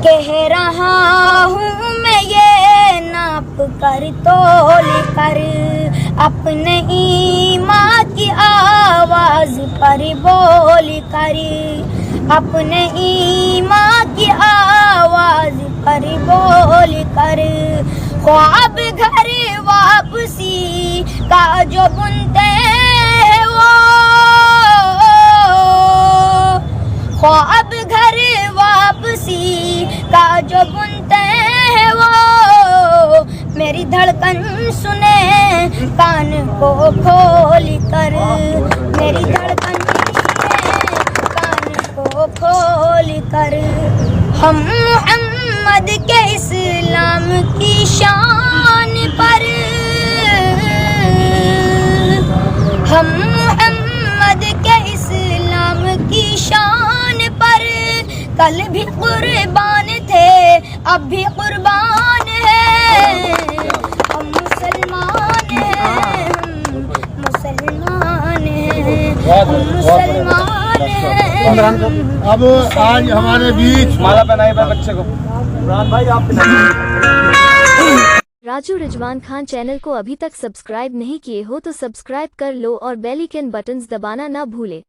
कह रहा हूँ मैं ये नाप कर तोल कर, अपने ईमान की आवाज पर बोल कर, अपने ईमान की आवाज पर बोल कर। ख्वाब घर वापसी का जो बुनते हैं वो, ख्वाब घर वापसी का जो बुनते हैं वो, मेरी धड़कन सुने कान को खोल कर, मेरी धड़कन सुने कान को खोल कर। हम मोहम्मद के इस्लाम की शान पर, हम मोहम्मद के इस्लाम की शान पर, कल भी कुर्बान थे अब भी कुर्बान है। हम मुसलमान हैं, हम मुसलमान हैं, हम मुसलमान हैं। अब आज हमारे बीच माला पहनाई बच्चे को। भाई आप राजू रिजवान खान चैनल को अभी तक सब्सक्राइब नहीं किए हो तो सब्सक्राइब कर लो और बेल आइकन बटन्स दबाना ना भूले।